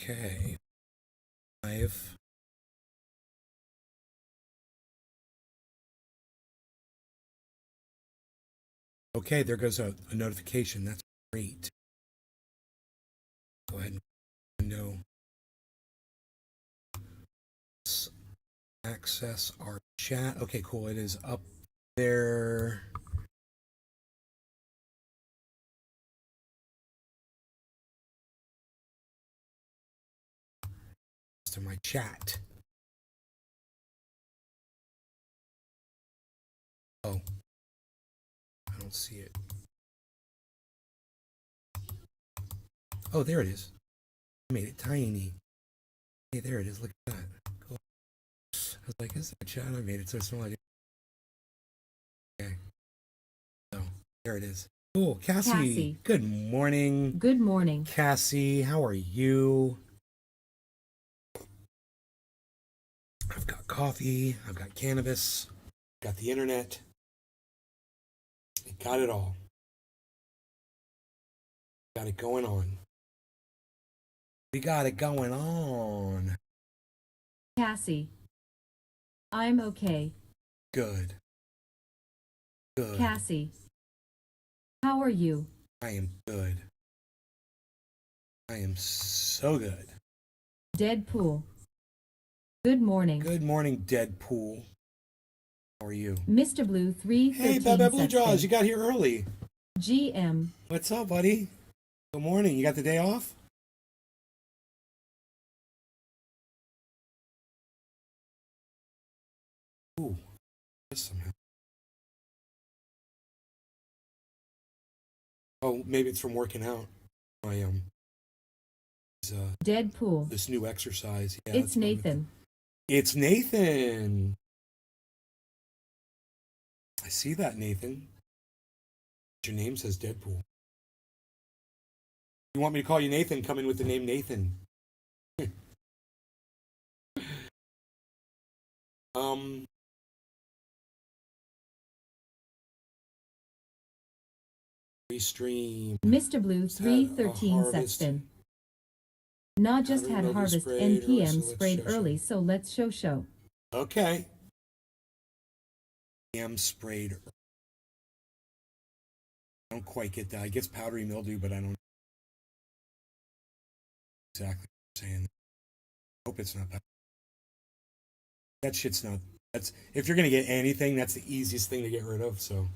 Okay. Live. Okay, there goes a notification. That's great. Go ahead and window. Access our chat. Okay, cool. It is up there. To my chat. Oh, I don't see it. Oh, there it is. I made it tiny. Hey, there it is. Look at that. Cool. I was like, is that chat? I made it so small. Okay. So, there it is. Cool. Cassie. Good morning. Good morning. Cassie, how are you? I've got coffee. I've got cannabis. I've got the internet. I got it all. Got it going on. We got it going on. Cassie. I'm okay. Good. Good. Cassie. How are you? I am good. I am so good. Deadpool. Good morning. Good morning, Deadpool. How are you? Mr. Blue 313. Hey, Baba Blue Jaws, you got here early. GM. What's up, buddy? Good morning. You got the day off? Ooh, somehow. Oh, maybe it's from working out. I Deadpool. This new exercise. Yeah, it's Nathan. It's Nathan. I see that, Nathan. Your name says Deadpool. You want me to call you Nathan? Come in with the name Nathan. Restream. Mr. Blue 313 Sexton. Not just had harvest and PM sprayed early, so let's show. Okay. PM sprayed. I don't quite get that. I guess powdery mildew, but I don't exactly what I'm saying. I hope it's not that. That shit's not. That's if you're gonna get anything, that's the easiest thing to get rid of. So.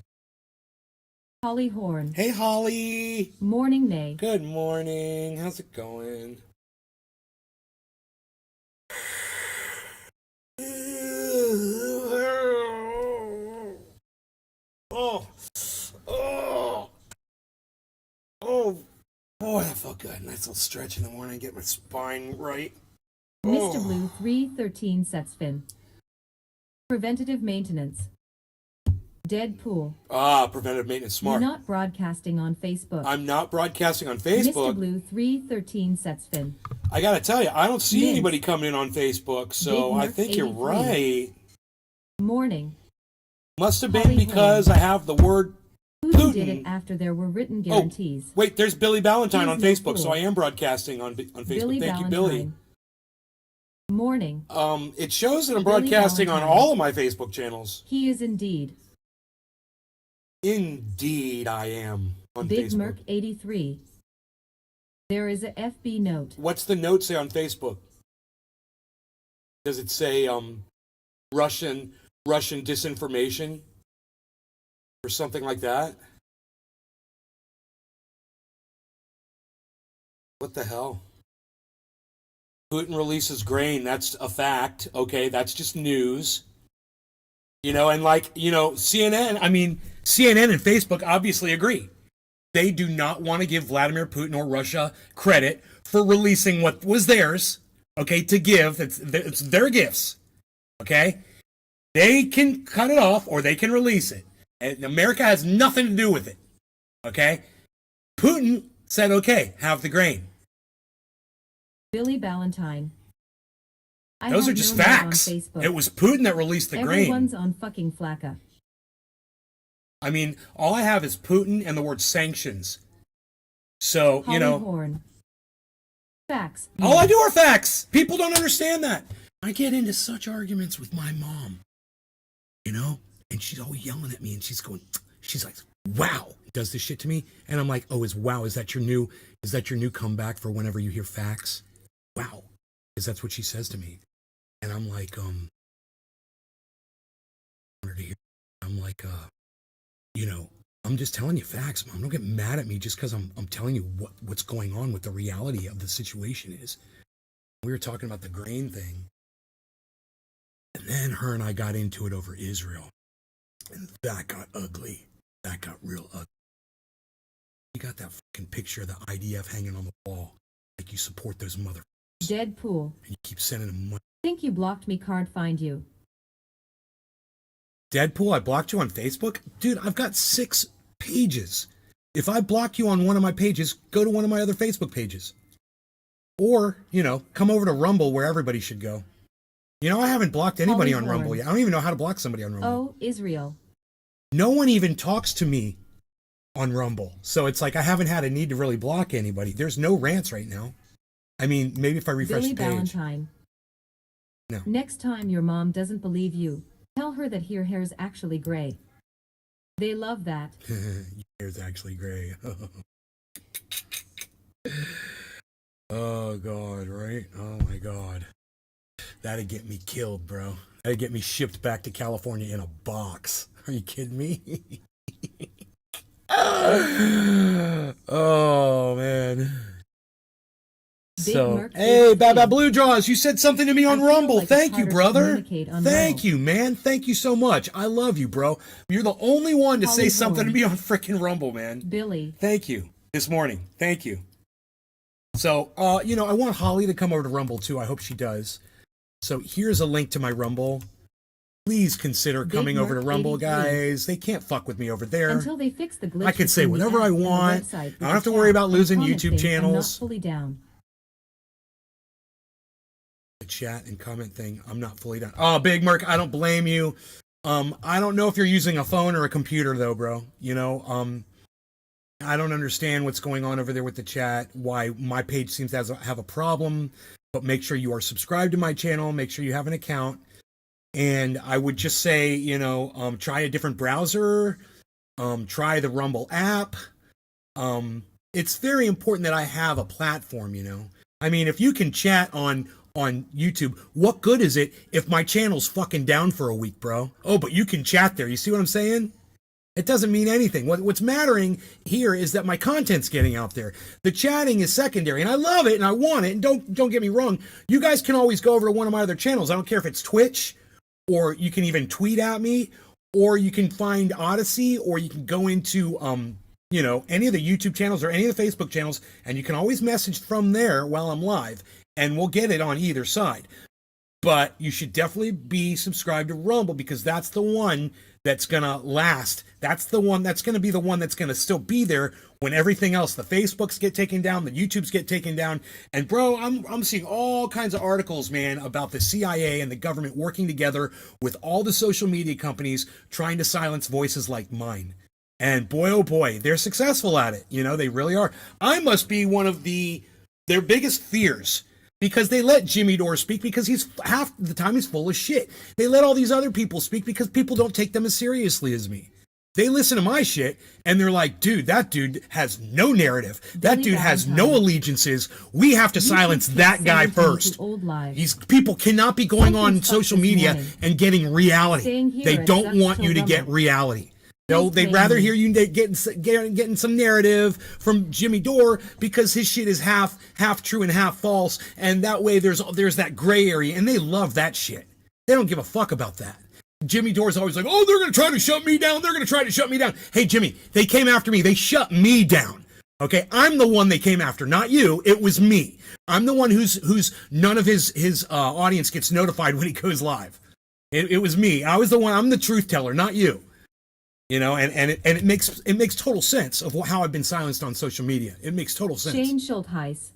Holly Horn. Hey, Holly. Morning, Nay. Good morning. How's it going? Oh, boy, that felt good. Nice little stretch in the morning, get my spine right. Mr. Blue 313 Setsfin. Preventative maintenance. Deadpool. Preventative maintenance, smart. You're not broadcasting on Facebook. I'm not broadcasting on Facebook. Mr. Blue 313 Setsfin. I gotta tell you, I don't see anybody coming in on Facebook, so I think you're right. Morning. Must have been because I have the word Putin. Did it after there were written guarantees. Oh, wait, there's Billy Ballantyne on Facebook, so I am broadcasting on Facebook. Thank you, Billy. Morning. It shows that I'm broadcasting on all of my Facebook channels. He is indeed. Indeed, I am on Big Facebook. Merc 83. There is a FB note. What's the note say on Facebook? Does it say Russian disinformation or something like that? What the hell? Putin releases grain. That's a fact. Okay, that's just news. You know, and CNN and Facebook obviously agree. They do not want to give Vladimir Putin or Russia credit for releasing what was theirs, okay, to give. It's their gifts, okay? They can cut it off or they can release it. And America has nothing to do with it, okay? Putin said, okay, have the grain. Billy Ballantyne. Those are just facts. It was Putin that released the grain. Everyone's on fucking Flacca. I mean, all I have is Putin and the word sanctions. So, Holly Horn. Facts. All I do are facts. People don't understand that. I get into such arguments with my mom, you know, and she's always yelling at me, and she's like, wow, does this shit to me, and I'm like, oh, is that your new comeback for whenever you hear facts? Wow, because that's what she says to me, and I'm like, you know, I'm just telling you facts, Mom. Don't get mad at me just because I'm telling you what's going on, what the reality of the situation is. We were talking about the grain thing, and then her and I got into it over Israel, and that got ugly. That got real ugly. You got that fucking picture of the IDF hanging on the wall, like you support those motherfuckers. Deadpool. And you keep sending them money. Think you blocked me, can't find you. Deadpool, I blocked you on Facebook? Dude, I've got 6 pages. If I block you on one of my pages, go to one of my other Facebook pages. Or, you know, come over to Rumble where everybody should go. You know, I haven't blocked anybody on Rumble yet. I don't even know how to block somebody on Rumble. Oh, Israel. No one even talks to me on Rumble. So it's like I haven't had a need to really block anybody. There's no rants right now. I mean, maybe if I refresh Billy the page. Valentine. No. Next time your mom doesn't believe you, tell her that her hair's actually gray. They love that. Your hair's actually gray. Oh, God, right? Oh, my God. That'd get me killed, bro. That'd get me shipped back to California in a box. Are you kidding me? Oh, man. So, hey, Baba Blue Jaws, you said something to me on Rumble. Like thank you, brother. Thank you, man. Thank you so much. I love you, bro. You're the only one to say something to me on freaking Rumble, man. Billy. Thank you. This morning. Thank you. So, you know, I want Holly to come over to Rumble, too. I hope she does. So, here's a link to my Rumble. Please consider coming over to Rumble, guys. They can't fuck with me over there. Until they fix the glitch. I can say whatever I want. I don't have to worry about losing YouTube channels. I'm not fully down. The chat and comment thing, I'm not fully down. Oh, Big Merc, I don't blame you. I don't know if you're using a phone or a computer, though, bro. You know, I don't understand what's going on over there with the chat, why my page seems to have a problem, but make sure you are subscribed to my channel, make sure you have an account, and I would just say, you know, try a different browser, try the Rumble app. It's very important that I have a platform, you know. I mean, if you can chat on YouTube, what good is it if my channel's fucking down for a week, bro? Oh, but you can chat there. You see what I'm saying? It doesn't mean anything. What's mattering here is that my content's getting out there. The chatting is secondary, and I love it, and I want it, and don't get me wrong. You guys can always go over to one of my other channels. I don't care if it's Twitch, or you can even tweet at me, or you can find Odyssey, or you can go into, you know, any of the YouTube channels or any of the Facebook channels, and you can always message from there while I'm live, and we'll get it on either side. But you should definitely be subscribed to Rumble, because that's the one that's gonna last. That's the one that's gonna be the one that's gonna still be there when everything else, the Facebooks get taken down, the YouTubes get taken down. And bro, I'm seeing all kinds of articles, man, about the CIA and the government working together with all the social media companies trying to silence voices like mine. And boy, oh boy, they're successful at it. You know, they really are. I must be one of their biggest fears, because they let Jimmy Dore speak because he's half the time he's full of shit. They let all these other people speak because people don't take them as seriously as me. They listen to my shit and they're like, dude, that dude has no narrative. That dude has no allegiances. We have to silence that guy first. These people cannot be going on social media and getting reality. They don't want you to get reality. No, they'd rather hear you getting some narrative from Jimmy Dore, because his shit is half true and half false, and that way there's that gray area, and they love that shit. They don't give a fuck about that. Jimmy Dore's always like, oh, they're gonna try to shut me down. They're gonna try to shut me down. Hey, Jimmy, they came after me. They shut me down. Okay, I'm the one they came after, not you. It was me. I'm the one who's none of his audience gets notified when he goes live. It was me. I was the one. I'm the truth teller, not you. You know, and it makes total sense of how I've been silenced on social media. It makes total sense. Shane Schultheis.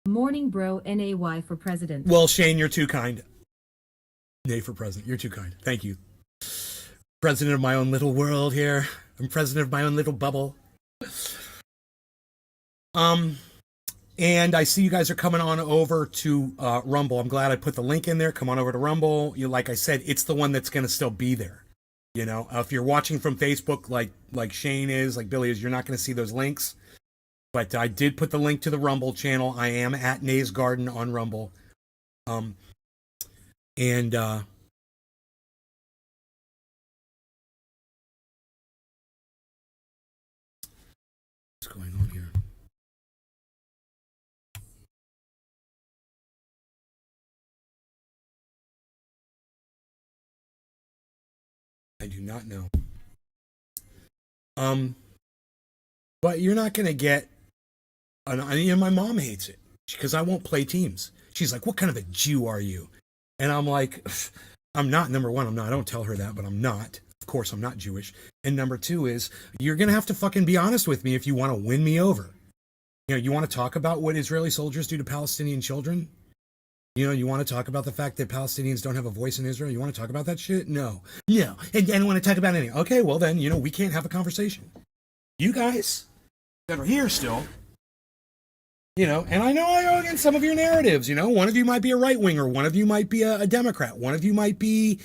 Morning, bro. NAY for president. Well, Shane, you're too kind. Nay for president. You're too kind. Thank you. President of my own little world here. I'm president of my own little bubble. And And I see you guys are coming on over to Rumble. I'm glad I put the link in there. Come on over to Rumble. Like I said, it's the one that's going to still be there. You know, if you're watching from Facebook, like Shane is, like Billy is, you're not going to see those links. But I did put the link to the Rumble channel. I am at Nay's Garden on Rumble. And what's going on here? I do not know. But you're not going to get my mom hates it because I won't play teams. She's like, "What kind of a Jew are you?" And I'm like, "I'm not. Number one, I'm not. I don't tell her that, but I'm not. Of course, I'm not Jewish. And number two is you're going to have to fucking be honest with me if you want to win me over. You know, you want to talk about what Israeli soldiers do to Palestinian children? You know, you want to talk about the fact that Palestinians don't have a voice in Israel? You want to talk about that shit? No. And I don't want to talk about anything. Okay, well then, we can't have a conversation. You guys that are here still, and I know I go against some of your narratives. One of you might be a right winger, one of you might be a Democrat, one of you might be,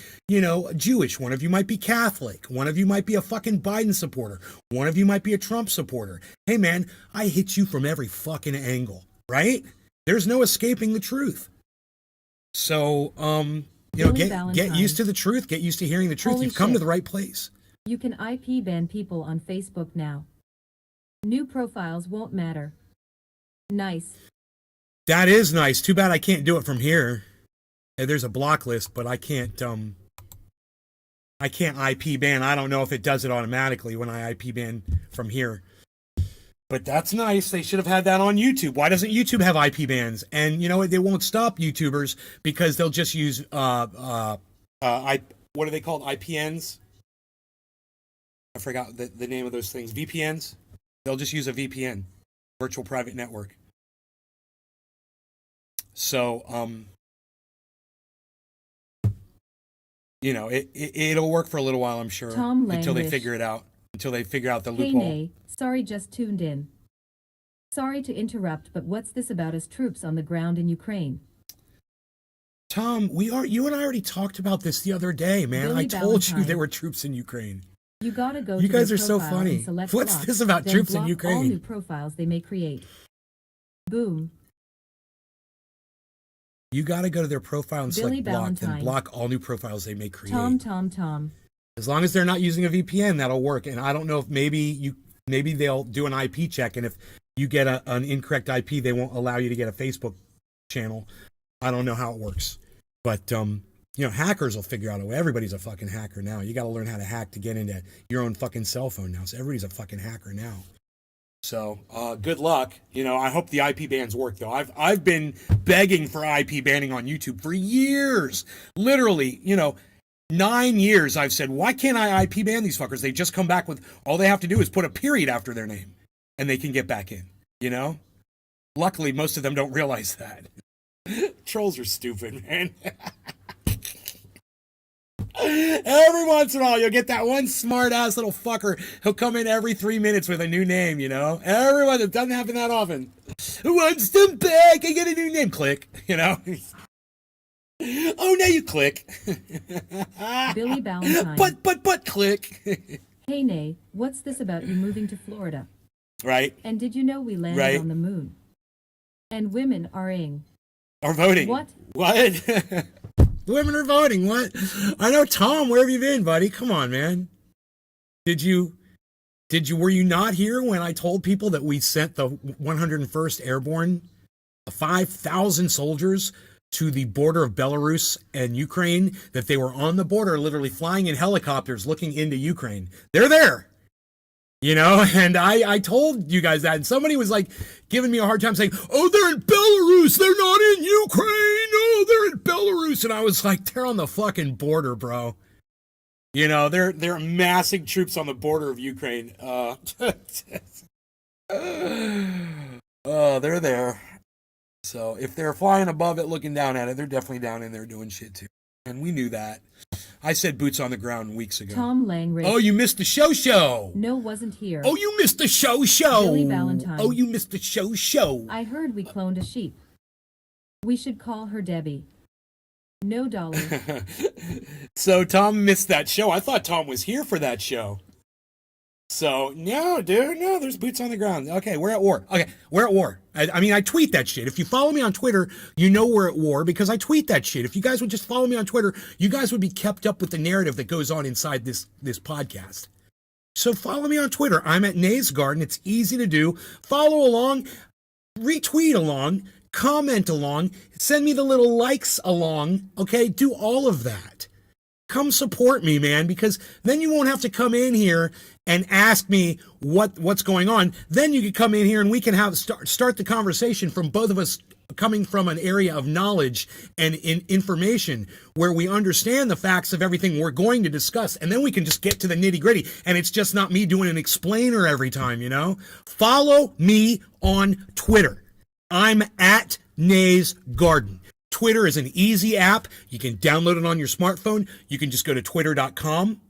Jewish, one of you might be Catholic, one of you might be a fucking Biden supporter, one of you might be a Trump supporter. Hey man, I hit you from every fucking angle, right? There's no escaping the truth. So, get used to the truth, get used to hearing the truth. Holy You've come shit. to the right place. You can IP ban people on Facebook now. New profiles won't matter. Nice. That is nice. Too bad I can't do it from here. There's a block list, but I can't IP ban. I don't know if it does it automatically when I IP ban from here. But that's nice. They should have had that on YouTube. Why doesn't YouTube have IP bans? And you know what? They won't stop YouTubers because they'll just use what are they called? IPNs? I forgot the name of those things. VPNs? They'll just use a VPN, virtual private network. So, it'll work for a little while, I'm sure, until they figure it out. Until they figure out the loophole. Hey, Nay, sorry, just tuned in. Sorry to interrupt, but what's this about us troops on the ground in Ukraine? Tom, you and I already talked about this the other day, man. Billy I told you Valentine. there were troops in Ukraine. You gotta go. You to guys their are so profile funny. and select What's block, this about then troops in block Ukraine? all new profiles they may create. Boom. You got to go to their profile and Billy select block, then Valentine. block all new profiles they may create. Tom. As long as they're not using a VPN, that'll work. And I don't know if maybe they'll do an IP check, and if you get an incorrect IP, they won't allow you to get a Facebook channel. I don't know how it works, but hackers will figure out a way. Everybody's a fucking hacker now. You got to learn how to hack to get into your own fucking cell phone now. So everybody's a fucking hacker now. So good luck. I hope the IP bans work though. I've been begging for IP banning on YouTube for years. Literally, 9 years I've said, why can't I IP ban these fuckers? They just come back with, all they have to do is put a period after their name and they can get back in, Luckily, most of them don't realize that. Trolls are stupid, man. Every once in a while, you'll get that one smart-ass little fucker. He'll come in every 3 minutes with a new name, Everyone, it doesn't happen that often. Who wants them back? I get a new name. Click, Oh, now you click. Billy Valentine. But click. Hey, Nay, what's this about you moving to Florida? Right. And did you know we landed on the moon? And women are voting. What? Women are voting. What? I know, Tom. Where have you been, buddy? Come on, man. Were you not here when I told people that we sent the 101st Airborne, 5,000 soldiers to the border of Belarus and Ukraine, that they were on the border, literally flying in helicopters looking into Ukraine? They're there. And I told you guys that, and somebody was like giving me a hard time saying, oh, they're in Belarus, they're not in Ukraine, oh, they're in Belarus. And I was like, they're on the fucking border, bro. They're amassing troops on the border of Ukraine. They're there. So if they're flying above it, looking down at it, they're definitely down in there doing shit too. And we knew that. I said boots on the ground weeks ago. Tom Langridge. Oh, you missed the show. No, wasn't here. Oh, you missed the show. Billy Valentine. Oh, you missed the show. I heard we cloned a sheep. We should call her Debbie. No dollar. So Tom missed that show. I thought Tom was here for that show. So, no, dude, no, there's boots on the ground. Okay, we're at war. Okay, we're at war. I mean, I tweet that shit. If you follow me on Twitter, you know we're at war because I tweet that shit. If you guys would just follow me on Twitter, you guys would be kept up with the narrative that goes on inside this podcast. So follow me on Twitter. I'm at Nays Garden. It's easy to do. Follow along, retweet along, comment along, send me the little likes along, okay? Do all of that. Come support me, man, because then you won't have to come in here and ask me what's going on. Then you can come in here and we can start the conversation from both of us coming from an area of knowledge and information where we understand the facts of everything we're going to discuss. And then we can just get to the nitty gritty. And it's just not me doing an explainer every time, you know? Follow me on Twitter. I'm at Nays Garden. Twitter is an easy app. You can download it on your smartphone. You can just go to twitter.com.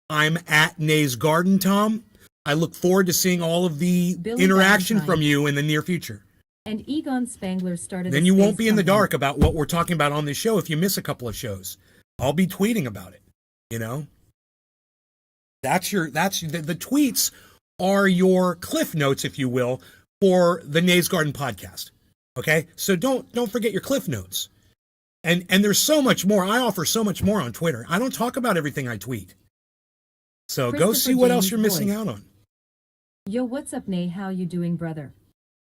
I'm at Nays Garden, Tom. I look forward to seeing all of the Billy interaction Valentine. from you in the near future. And Egon Spangler started. Then you won't be in the dark about what we're talking about on this show if you miss a couple of shows. I'll be tweeting about it, you know? The tweets are your cliff notes, if you will, for the Nays Garden podcast. Okay? So don't forget your cliff notes. And there's so much more. I offer so much more on Twitter. I don't talk about everything I tweet. So go see what else you're missing out on. Yo, what's up, Nay? How you doing, brother?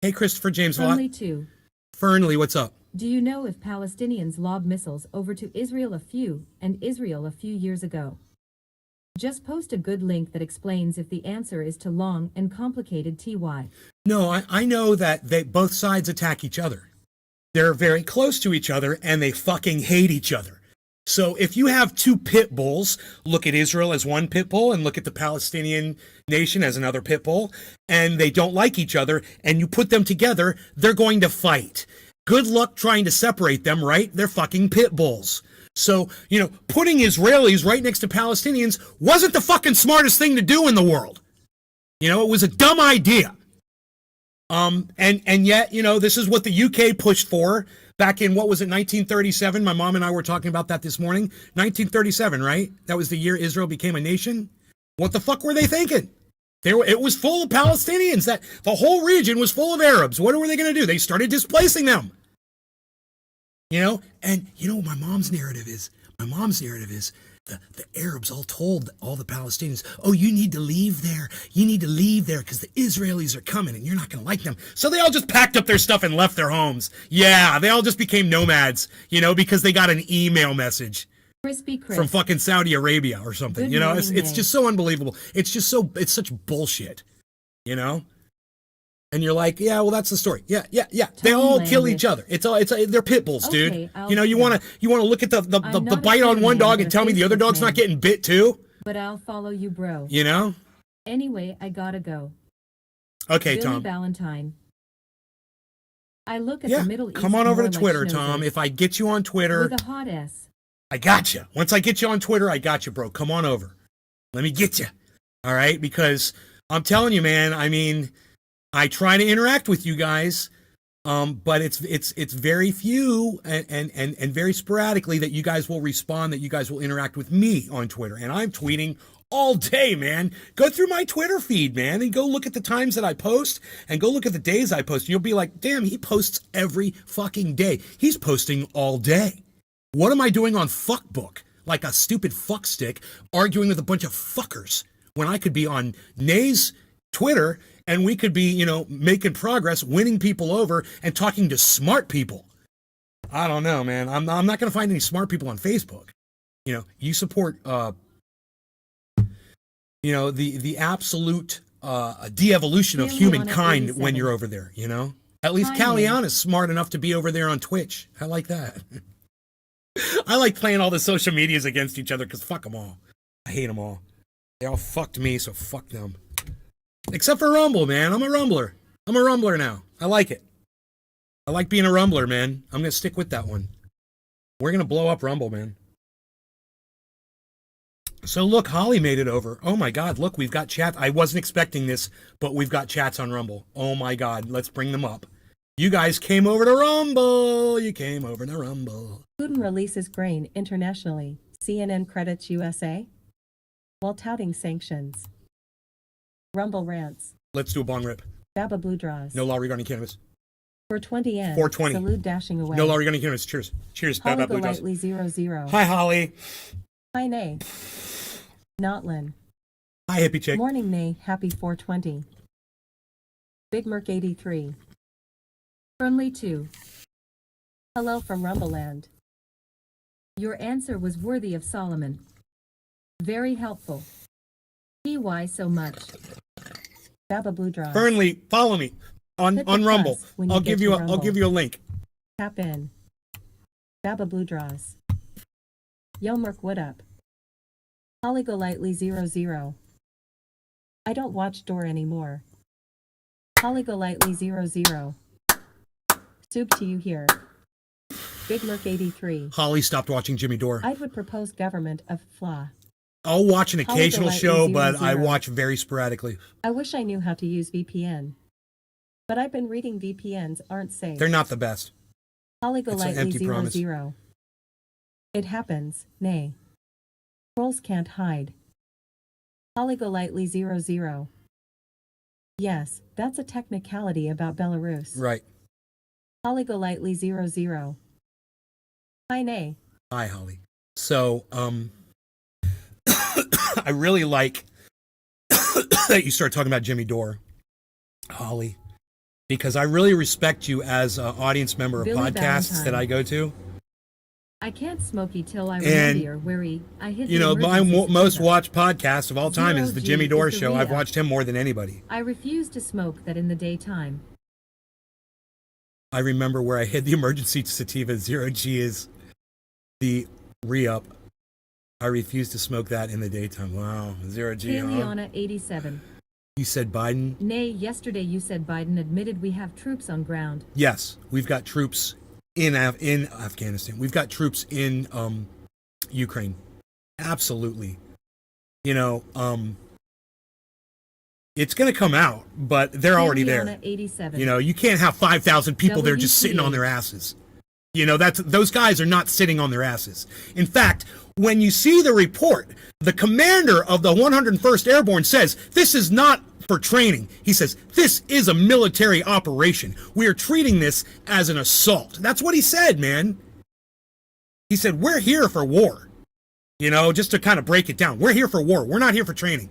Hey, Christopher James Fernley too. Fernley, what's up? Do you know if Palestinians lobbed missiles over to Israel a few years ago? Just post a good link that explains if the answer is too long and complicated ty. No, I know that both sides attack each other. They're very close to each other and they fucking hate each other. So if you have two pit bulls, look at Israel as one pit bull and look at the Palestinian nation as another pit bull, and they don't like each other, and you put them together, they're going to fight. Good luck trying to separate them, right? They're fucking pit bulls. So, you know, putting Israelis right next to Palestinians wasn't the fucking smartest thing to do in the world. You know, it was a dumb idea. And yet, you know, this is what the UK pushed for back in, what was it, 1937? My mom and I were talking about that this morning. 1937, right? That was the year Israel became a nation. What the fuck were they thinking? It was full of Palestinians. That the whole region was full of Arabs. What were they going to do? They started displacing them. You know, and you know, my mom's narrative is the Arabs all told all the Palestinians, oh, you need to leave there. You need to leave there because the Israelis are coming and you're not going to like them. So they all just packed up their stuff and left their homes. Yeah, they all just became nomads, you know, because they got an email message from fucking Saudi Arabia or something. Good you know, morning, it's just so unbelievable. It's such bullshit, you know? And you're like, yeah, well, that's the story. Yeah. They all kill each other. They're pit bulls, dude. You know, you want to look at the bite on one dog and tell me the other dog's not getting bit too? But I'll follow you, bro. You know? Anyway, I gotta go. Okay, Billy Tom. Valentine. I look at the Middle East. Come on over to like Twitter, Tom. If I get you on Twitter. With a hot S. I got you. Once I get you on Twitter, I got you, bro. Come on over. Let me get you. All right? Because I'm telling you, man, I mean, I try to interact with you guys, but it's very few and very sporadically that you guys will respond, that you guys will interact with me on Twitter. And I'm tweeting all day, man. Go through my Twitter feed, man, and go look at the times that I post and go look at the days I post. You'll be like, damn, he posts every fucking day. He's posting all day. What am I doing on Fuckbook? Like a stupid fuckstick arguing with a bunch of fuckers when I could be on Nay's Twitter and we could be, you know, making progress, winning people over and talking to smart people. I don't know, man. I'm not going to find any smart people on Facebook. You know, you support, you know, the absolute de-evolution of humankind when you're over there, you know? At least Caliana's smart enough to be over there on Twitch. I like that. I like playing all the social medias against each other because fuck them all. I hate them all. They all fucked me, so fuck them. Except for Rumble, man. I'm a Rumbler. I'm a Rumbler now. I like it. I like being a Rumbler, man. I'm going to stick with that one. We're going to blow up Rumble, man. So look, Holly made it over. Oh my God, look, we've got chat. I wasn't expecting this, but we've got chats on Rumble. Oh my God, let's bring them up. You guys came over to Rumble. You came over to Rumble. Putin releases grain internationally. CNN credits USA while touting sanctions. Rumble rants. Let's do a bong rip. Baba Blue draws. No law regarding cannabis. 420 N. 420. Salute dashing away. No law regarding cannabis. Cheers. Cheers. Holly Baba Blue draws. Golightly 00. Hi, Holly. Hi, Nay. Notlin. Hi, hippie chick. Morning, Nay. Happy 420. Big Merc 83. Friendly 2. Hello from Rumbleland. Your answer was worthy of Solomon. Very helpful. Why so much? Baba Blue draws. Fernley, follow me on Hit the Rumble. plus when you I'll get give to you Rumble. I'll give you a link. Tap in. Baba Blue draws. Yo Merc, what up? Holly Golightly 00. I don't watch Door anymore. Holly Golightly 00. Soup to you here. Big Merc 83. Holly stopped watching Jimmy Dore. I would propose government of FLA. I'll watch an Holly occasional Golightly show, but 00. I watch very sporadically. I wish I knew how to use VPN. But I've been reading VPNs aren't safe. They're not the best. Holly It's an Golightly empty promise. 00. It happens, nay. Trolls can't hide. Holly Golightly 00. Yes, that's a technicality about Belarus. Right. Holly Golightly 00. Hi, nay. Hi, Holly. So, I really like that you start talking about Jimmy Dore, Holly, because I really respect you as an audience member of Billy podcasts Valentine. that I go to. I can't smoky till I And, remember where I hit You the know, my emergency most sativa. watched podcast of all time is the 0G Jimmy Dore is the Show. I've re-up. watched him more than anybody. I refuse to smoke that in the daytime. I remember where I hid the emergency sativa. 0G is the re-up. I refuse to smoke that in the daytime. Wow, 0G. Huh? Kayleana 87. You said Biden? Nay, yesterday you said Biden admitted we have troops on ground. Yes, we've got troops in Afghanistan. We've got troops in Ukraine. Absolutely. You know, it's going to come out, but they're already there. Kayleana 87. You know, you can't have 5,000 people there just sitting on their asses. You know, those guys are not sitting on their asses. In fact, when you see the report, the commander of the 101st Airborne says, this is not for training. He says, this is a military operation. We are treating this as an assault. That's what he said, man. He said, we're here for war. You know, just to kind of break it down. We're here for war. We're not here for training.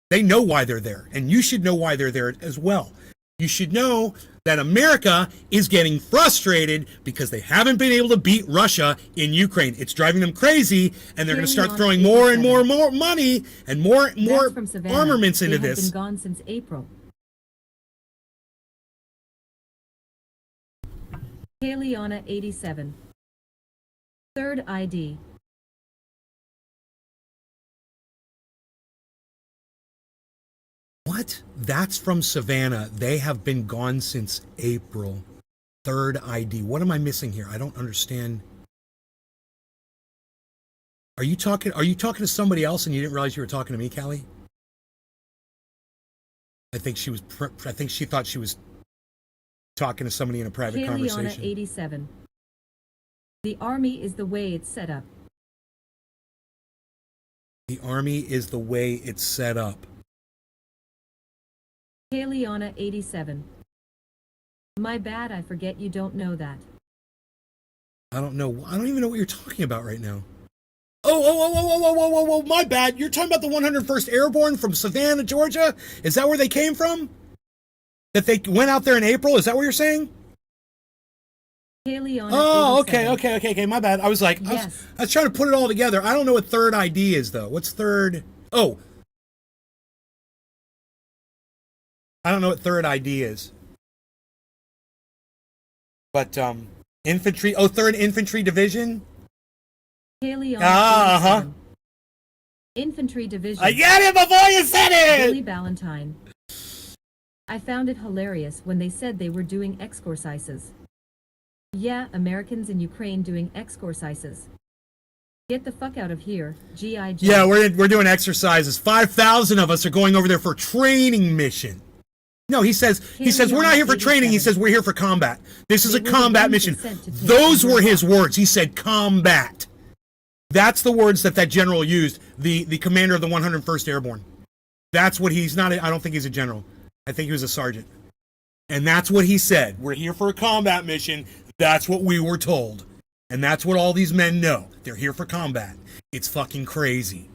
They know why they're there, and you should know why they're there as well. You should know that America is getting frustrated because they haven't been able to beat Russia in Ukraine. It's driving them crazy, and they're going to start throwing more and more money and more That's from Savannah. armaments into They have this. been gone since April. Kayleana 87. Third ID. What? That's from Savannah. They have been gone since April. Third ID. What am I missing here? I don't understand. Are you talking to somebody else and you didn't realize you were talking to me, Callie? I think she thought she was talking to somebody in a private Kayleana conversation. 87. The Army is the way it's set up. The Army is the way it's set up. Kayleana 87. My bad, I forget you don't know that. I don't know. I don't even know what you're talking about right now. Oh, my bad. You're talking about the 101st Airborne from Savannah, Georgia? Is that where they came from? That they went out there in April? Is that what you're saying? Kayleana Oh, 87. okay. My bad. I was like, Yes. I was trying to put it all together. I don't know what third ID is, though. What's third? Oh. I don't know what third ID is. But, infantry. Oh, 3rd Infantry Division? Kayleana Uh-huh. 87. Infantry Division. I get it before you said Billy it! Valentine. I found it hilarious when they said they were doing exercises. Yeah, Americans in Ukraine doing exercises. Get the fuck out of here, G.I. Joe. Yeah, we're doing exercises. 5,000 of us are going over there for a training mission. No, he says we're not here for training. He says we're here for combat. This is a combat mission. Those were his words. He said combat. That's the words that general used, the commander of the 101st Airborne. That's what he's not. I don't think he's a general. I think he was a sergeant. And that's what he said. We're here for a combat mission. That's what we were told. And that's what all these men know. They're here for combat. It's fucking crazy.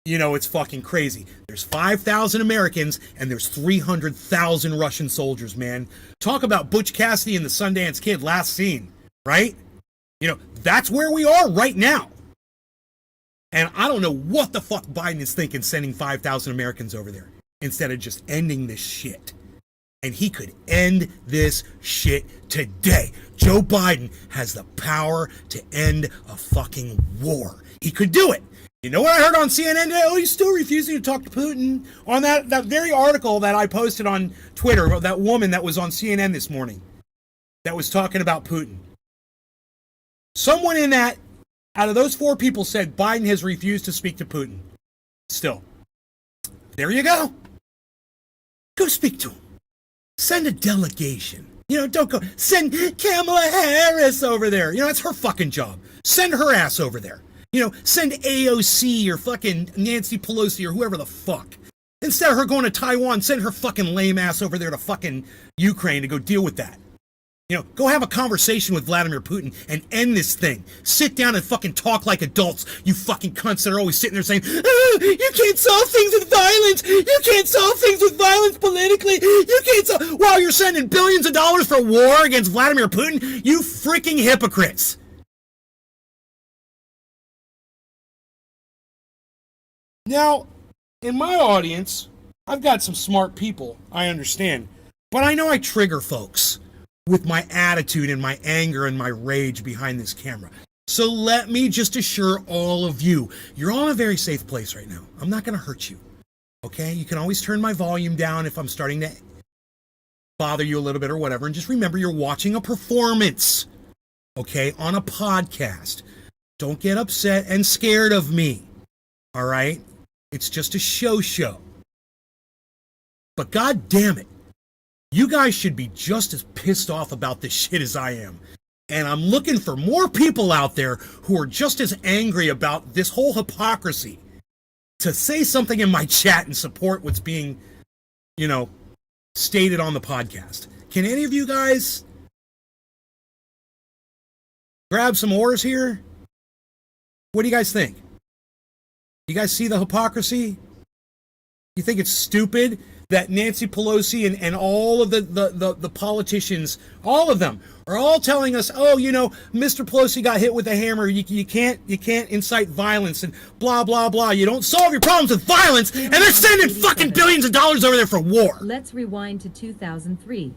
You know, it's fucking crazy. There's 5,000 Americans and there's 300,000 Russian soldiers, man. Talk about Butch Cassidy and the Sundance Kid last scene, right? You know, that's where we are right now. And I don't know what the fuck Biden is thinking sending 5,000 Americans over there instead of just ending this shit. And he could end this shit today. Joe Biden has the power to end a fucking war. He could do it. You know what I heard on CNN today? Oh, he's still refusing to talk to Putin. On that very article that I posted on Twitter, about that woman that was on CNN this morning that was talking about Putin. Someone in that, out of those 4 people, said Biden has refused to speak to Putin. Still. There you go. Go speak to him. Send a delegation. You know, don't go. Send Kamala Harris over there. You know, that's her fucking job. Send her ass over there. You know, send AOC or fucking Nancy Pelosi or whoever the fuck. Instead of her going to Taiwan, send her fucking lame ass over there to fucking Ukraine to go deal with that. You know, go have a conversation with Vladimir Putin and end this thing. Sit down and fucking talk like adults, you fucking cunts that are always sitting there saying, oh, you can't solve things with violence. You can't solve things with violence politically. You can't solve... While you're sending billions of dollars for war against Vladimir Putin, you freaking hypocrites. Now, in my audience, I've got some smart people, I understand. But I know I trigger folks with my attitude and my anger and my rage behind this camera. So let me just assure all of you, you're all in a very safe place right now. I'm not going to hurt you, okay? You can always turn my volume down if I'm starting to bother you a little bit or whatever. And just remember, you're watching a performance, okay, on a podcast. Don't get upset and scared of me, all right? It's just a show. But God damn it, you guys should be just as pissed off about this shit as I am. And I'm looking for more people out there who are just as angry about this whole hypocrisy to say something in my chat and support what's being, you know, stated on the podcast. Can any of you guys grab some oars here? What do you guys think? You guys see the hypocrisy? You think it's stupid that Nancy Pelosi and all of the politicians, all of them, are all telling us, oh, you know, Mr. Pelosi got hit with a hammer. You can't incite violence and blah, blah, blah. You don't solve your problems with violence, and they're sending fucking billions of dollars over there for war. Let's rewind to 2003.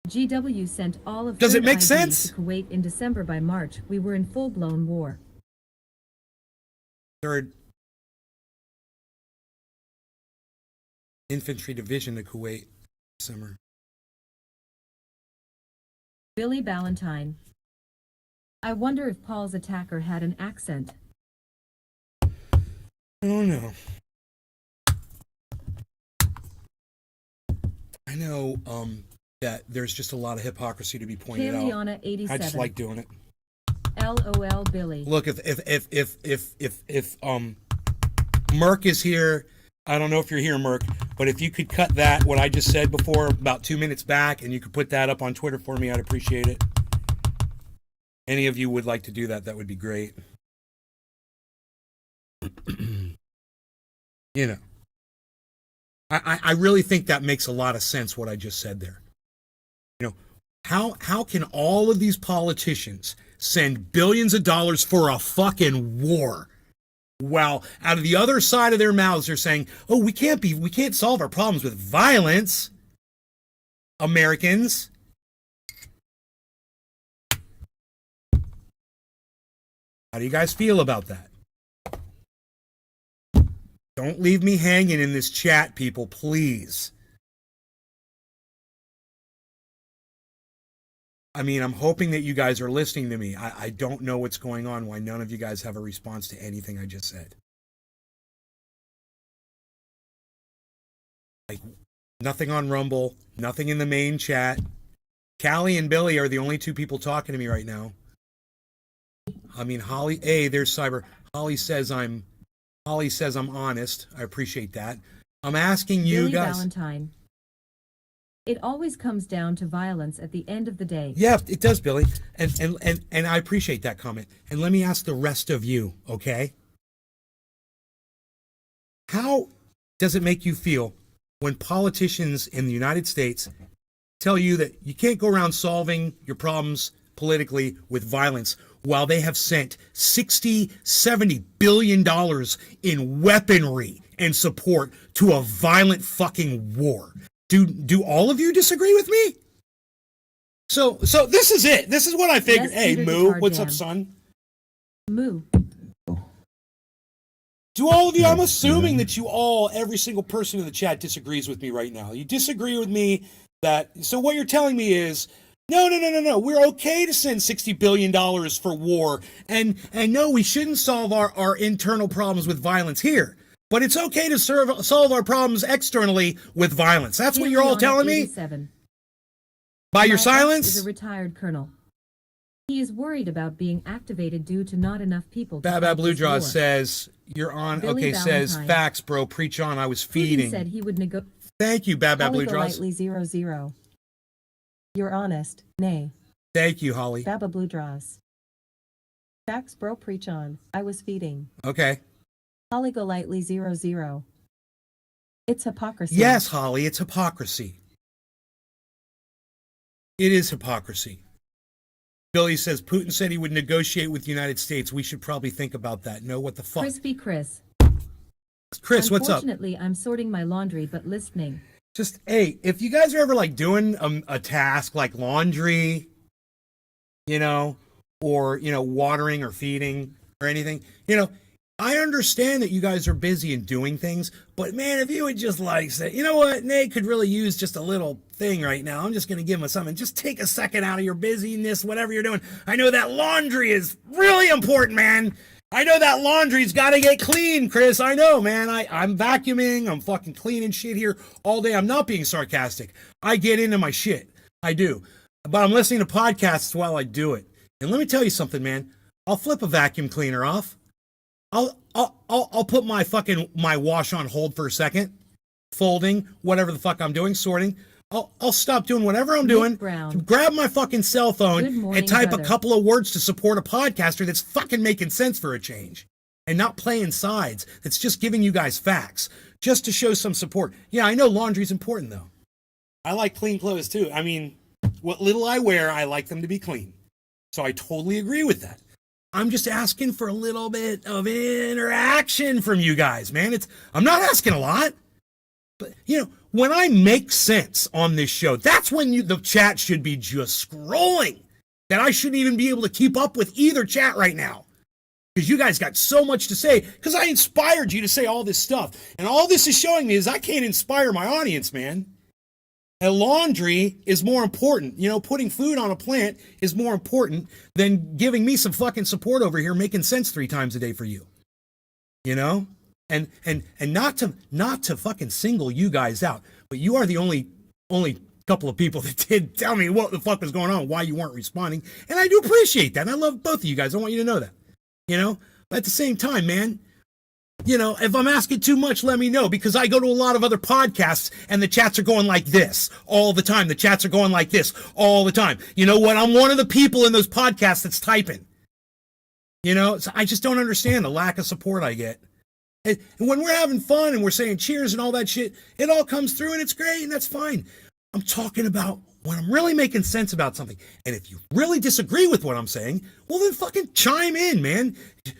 GW sent all of Does it make IDs sense? to Kuwait in December. By March, we were in full-blown war. Third Infantry Division to Kuwait, summer. Billy Ballantyne. I wonder if Paul's attacker had an accent. Oh no. I know that there's just a lot of hypocrisy to be pointed out. Kaliana 87. I just like doing it. LOL Billy. Look, if Merc is here, I don't know if you're here, Merc, but if you could cut that, what I just said before, about 2 minutes back, and you could put that up on Twitter for me, I'd appreciate it. Any of you would like to do that, that would be great. You know, I really think that makes a lot of sense, what I just said there. You know, how can all of these politicians send billions of dollars for a fucking war, while out of the other side of their mouths they're saying, oh, we can't solve our problems with violence, Americans. How do you guys feel about that? Don't leave me hanging in this chat, people, please. I mean, I'm hoping that you guys are listening to me. I don't know what's going on, why none of you guys have a response to anything I just said. Like, nothing on Rumble, nothing in the main chat. Callie and Billy are the only two people talking to me right now. I mean, Holly, hey, there's Cyber. Holly says I'm honest. I appreciate that. I'm asking you Billy guys. Valentine. It always comes down to violence at the end of the day. Yeah, it does, Billy. And I appreciate that comment. And let me ask the rest of you, okay? How does it make you feel when politicians in the United States tell you that you can't go around solving your problems politically with violence while they have sent $60-70 billion in weaponry and support to a violent fucking war? Do all of you disagree with me? So this is it. This is what I figured. Yes, hey, Peter Moo, Guitar what's Jam. up, son? Moo. Do all of you, I'm assuming that you all, every single person in the chat disagrees with me right now. You disagree with me so what you're telling me is, no, we're okay to send $60 billion for war. And no, we shouldn't solve our internal problems with violence here. But it's okay to solve our problems externally with violence. That's what you're all telling me? 87. By your My silence? ex is a retired colonel. He is worried about being activated due to not enough people to Bad fight Blue this Draw war. says, you're on. Billy Okay, says, Valentine. facts, bro. Preach on. I was Putin feeding. said he would negotiate. Thank you, Bad Blue Draws. Lightly 00. You're honest, nay. Thank you, Holly. Baba Blue Draws. Facts bro preach on, I was feeding. Okay. Holly go lightly 00. It's hypocrisy. Yes, Holly, it's hypocrisy. It is hypocrisy. Billy says, Putin said he would negotiate with the United States. We should probably think about that. No, what the fuck? Crispy Chris. Chris, what's up? Unfortunately, I'm sorting my laundry, but listening. Just, hey, if you guys are ever like doing a task like laundry, or, watering or feeding or anything, I understand that you guys are busy and doing things, but man, if you would just like say, you know what, Nate could really use just a little thing right now. I'm just going to give him something. Just take a second out of your busyness, whatever you're doing. I know that laundry is really important, man. I know that laundry's got to get clean, Chris. I know, man. I'm vacuuming. I'm fucking cleaning shit here all day. I'm not being sarcastic. I get into my shit. I do. But I'm listening to podcasts while I do it. And let me tell you something, man. I'll flip a vacuum cleaner off. I'll put my wash on hold for a second, folding, whatever the fuck I'm doing, sorting. I'll stop doing whatever I'm doing, grab my fucking cell phone and type brother. a couple of words to support a podcaster that's fucking making sense for a change and not playing sides. That's just giving you guys facts just to show some support. Yeah, I know laundry's important though. I like clean clothes too. I mean, what little I wear, I like them to be clean. So I totally agree with that. I'm just asking for a little bit of interaction from you guys, man. I'm not asking a lot. But, when I make sense on this show, that's when the chat should be just scrolling. That I shouldn't even be able to keep up with either chat right now. Because you guys got so much to say. Because I inspired you to say all this stuff. And all this is showing me is I can't inspire my audience, man. And laundry is more important. Putting food on a plant is more important than giving me some fucking support over here making sense 3 times a day for you. And not to fucking single you guys out, but you are the only couple of people that did tell me what the fuck was going on, why you weren't responding. And I do appreciate that. And I love both of you guys. I want you to know that. But at the same time, man, if I'm asking too much, let me know, because I go to a lot of other podcasts and the chats are going like this all the time. The chats are going like this all the time. You know what? I'm one of the people in those podcasts that's typing. So I just don't understand the lack of support I get. And when we're having fun and we're saying cheers and all that shit, it all comes through and it's great and that's fine. I'm talking about when I'm really making sense about something. And if you really disagree with what I'm saying, well then fucking chime in, man.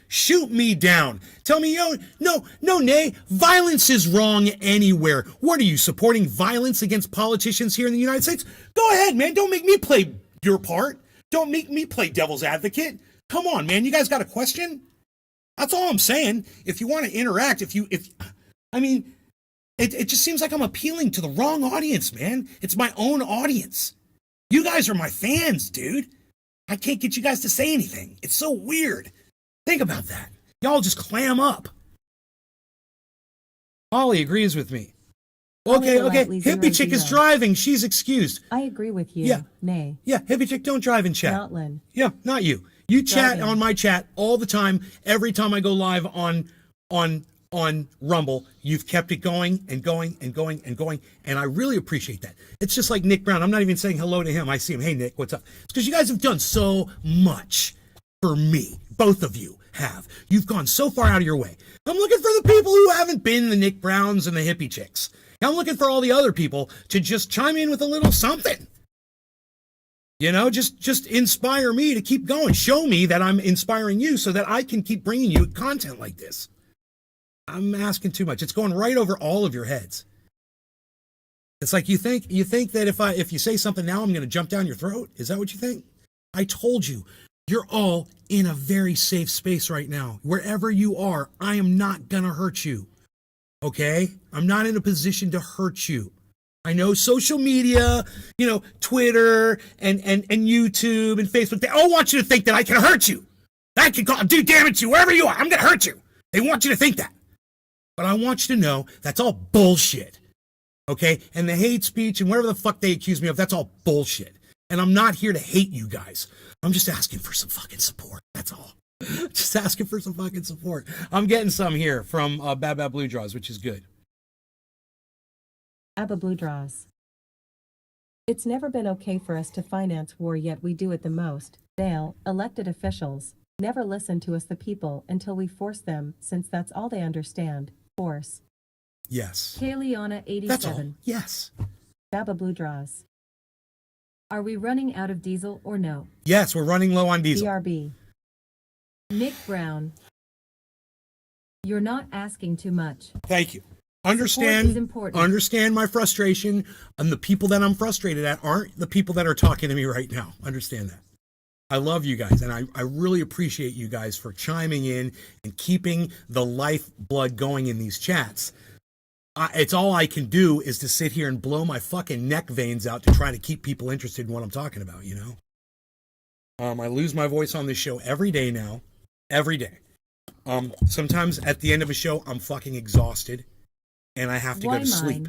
Shoot me down. Tell me, no, nay, violence is wrong anywhere. What are you, supporting violence against politicians here in the United States? Go ahead, man. Don't make me play your part. Don't make me play devil's advocate. Come on, man. You guys got a question? That's all I'm saying. If you want to interact, it just seems like I'm appealing to the wrong audience, man. It's my own audience. You guys are my fans, dude. I can't get you guys to say anything. It's so weird. Think about that. Y'all just clam up. Holly agrees with me. Okay. Hippie chick is driving. She's excused. I agree with you. Yeah. Nay. Yeah, hippie chick, don't drive in chat. Not Lynn. Yeah, not you. You chat Driving. on my chat all the time. Every time I go live on Rumble, you've kept it going and going and going and going, and I really appreciate that. It's just like Nick Brown. I'm not even saying hello to him. I see him. Hey, Nick, what's up? It's because you guys have done so much for me. Both of you have. You've gone so far out of your way. I'm looking for the people who haven't been the Nick Browns and the hippie chicks. I'm looking for all the other people to just chime in with a little something. You know, just inspire me to keep going. Show me that I'm inspiring you so that I can keep bringing you content like this. I'm asking too much. It's going right over all of your heads. It's like you think that if you say something now, I'm going to jump down your throat. Is that what you think? I told you, you're all in a very safe space right now. Wherever you are, I am not going to hurt you. Okay? I'm not in a position to hurt you. I know social media, you know, Twitter and YouTube and Facebook, they all want you to think that I can hurt you. I can do damage to you wherever you are. I'm going to hurt you. They want you to think that. But I want you to know that's all bullshit. Okay? And the hate speech and whatever the fuck they accuse me of, that's all bullshit. And I'm not here to hate you guys. I'm just asking for some fucking support. That's all. Just asking for some fucking support. I'm getting some here from Bad Bad Blue Draws, which is good. Abba Blue Draws. It's never been okay for us to finance war, yet we do it the most. They'll, elected officials, never listen to us the people until we force them, since that's all they understand. Force. Yes. Kayleana 87. That's all. Yes. Abba Blue Draws. Are we running out of diesel or no? Yes, we're running low on diesel. BRB. Nick Brown. You're not asking too much. Thank you. Support is Understand important. my frustration, and the people that I'm frustrated at aren't the people that are talking to me right now. Understand that. I love you guys, and I really appreciate you guys for chiming in and keeping the lifeblood going in these chats. It's all I can do is to sit here and blow my fucking neck veins out to try to keep people interested in what I'm talking about, you know? I lose my voice on this show every day now. Every day. Sometimes at the end of a show, I'm fucking exhausted. And I have to go to sleep.